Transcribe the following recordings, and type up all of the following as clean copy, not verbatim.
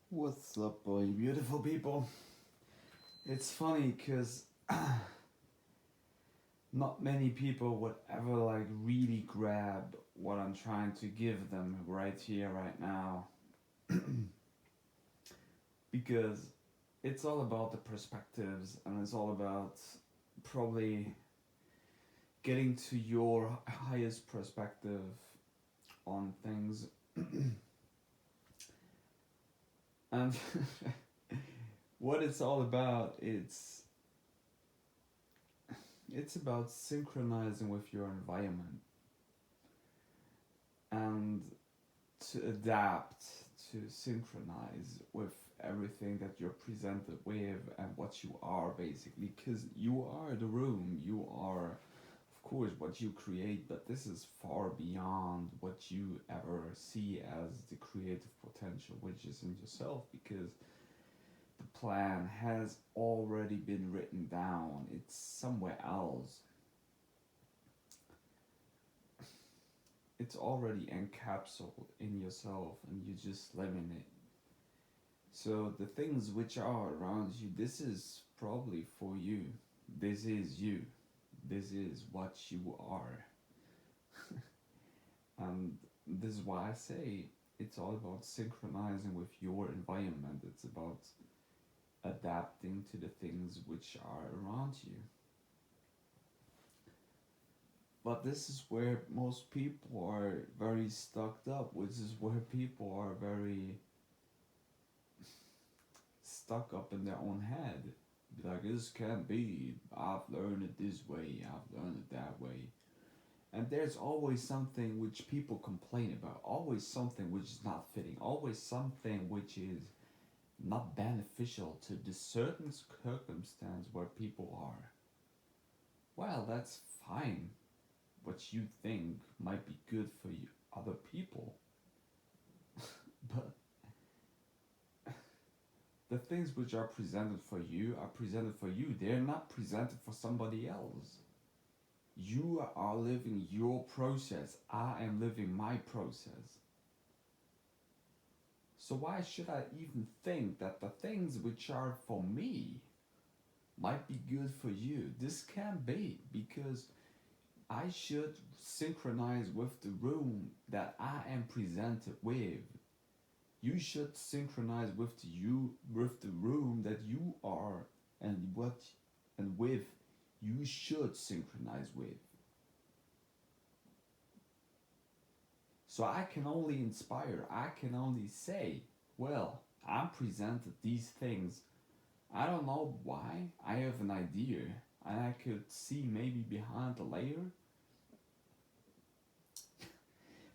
What's up, boy, beautiful people? It's funny because not many people would ever like really grab what I'm trying to give them right here, right now, because it's all about the perspectives and it's all about probably getting to your highest perspective on things. And what it's all about, it's about synchronizing with your environment and to adapt, to synchronize with everything that you're presented with and what you are basically, because you are the room, you are of course what you create, but this is far beyond what you ever see as the creative potential which is in yourself, because the plan has already been written down, it's somewhere else, it's already encapsulated in yourself and you just live in it. So the things which are around you, this is probably for you. This is you. This is what you are. And this is why I say it's all about synchronizing with your environment. It's about adapting to the things which are around you. But this is where most people are very stuck up, which is where people are very stuck up in their own head. Be like, this can't be. I've learned it this way. I've learned it that way. And there's always something which people complain about. Always something which is not fitting. Always something which is not beneficial to the certain circumstance where people are. Well, that's fine. What you think might be good for you, other people. But the things which are presented for you are presented for you. They're not presented for somebody else. You are living your process. I am living my process. So why should I even think that the things which are for me might be good for you? This can't be, because I should synchronize with the room that I am presented with. You should synchronize with the room that you are, and what and with you should synchronize with. So I can only inspire, I can only say, well, I'm presented these things. I don't know why, I have an idea, and I could see maybe behind the layer,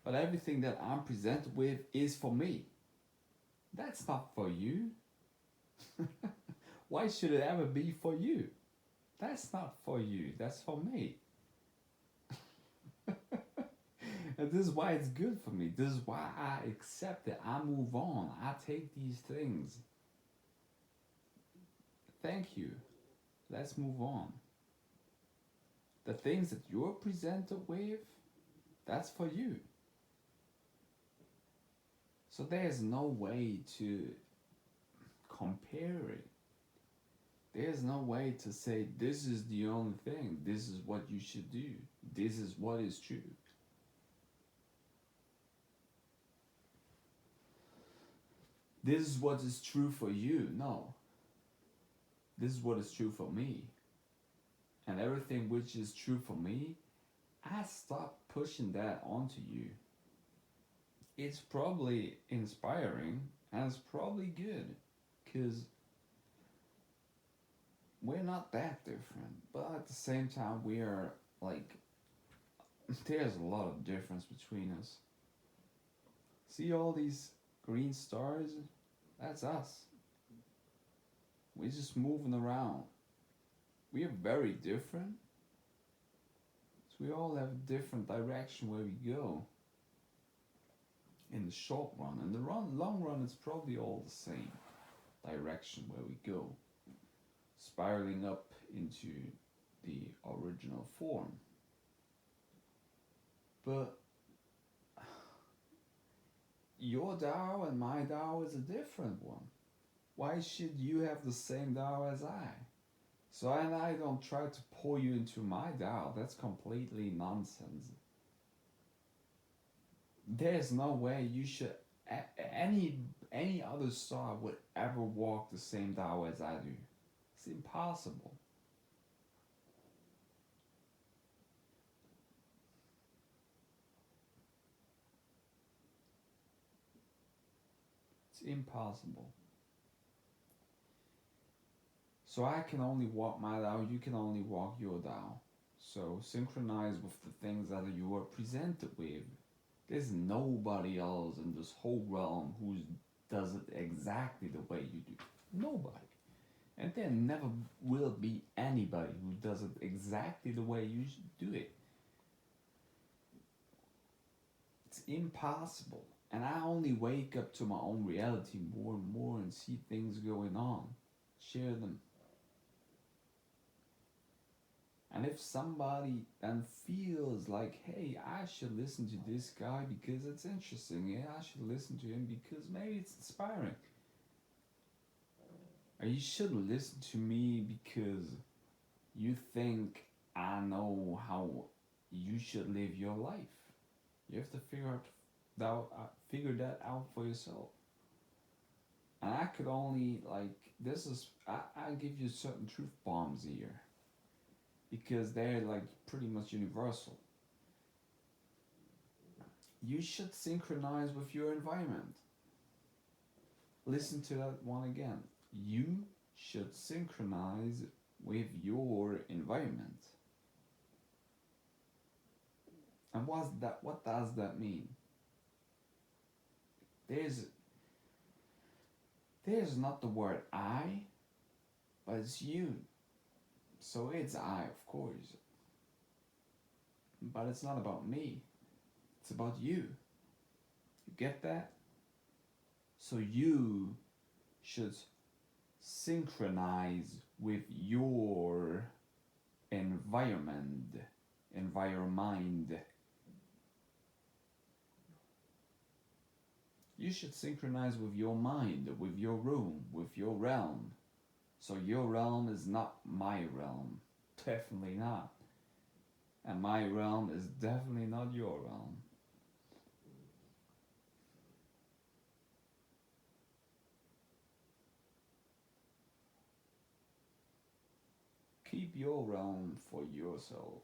but everything that I'm presented with is for me. That's not for you. Why should it ever be for you? That's not for you, that's for me. And this is why it's good for me. This is why I accept it. I move on. I take these things. Thank you. Let's move on. The things that you're presented with, that's for you. So there's no way to compare it. There's no way to say this is the only thing. This is what you should do. This is what is true. This is what is true for you. No. This is what is true for me. And everything which is true for me, I stop pushing that onto you. It's probably inspiring and it's probably good, because we're not that different, but at the same time we are like, there's a lot of difference between us. See all these green stars? That's us. We're just moving around. We are very different. So we all have a different direction where we go. In the short run. In the long run, it's probably all the same direction where we go. Spiraling up into the original form. But your Tao and my Tao is a different one. Why should you have the same Tao as I? So and I don't try to pull you into my Tao. That's completely nonsense. There's no way you should any other star would ever walk the same Tao as I do. It's impossible. It's impossible. So I can only walk my Tao, you can only walk your Tao. So synchronize with the things that you are presented with. There's nobody else in this whole realm who does it exactly the way you do. Nobody. And there never will be anybody who does it exactly the way you do it. It's impossible. And I only wake up to my own reality more and more and see things going on. Share them. And if somebody then feels like, hey, I should listen to this guy because it's interesting, yeah, I should listen to him because maybe it's inspiring. Or you shouldn't listen to me because you think I know how you should live your life. You have to figure that out for yourself. And I could only I give you certain truth bombs here because they're like pretty much universal. You should synchronize with your environment. Listen to that one again. You should synchronize with your environment. And what does that mean? There's not the word I, but it's you. So it's I, of course. But it's not about me. It's about you. You get that? So you should synchronize with your environment. You should synchronize with your mind, with your room, with your realm. So your realm is not my realm. Definitely not. And my realm is definitely not your realm. Keep your realm for yourself.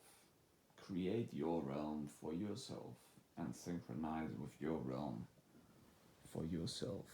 Create your realm for yourself and synchronize with your realm for yourself.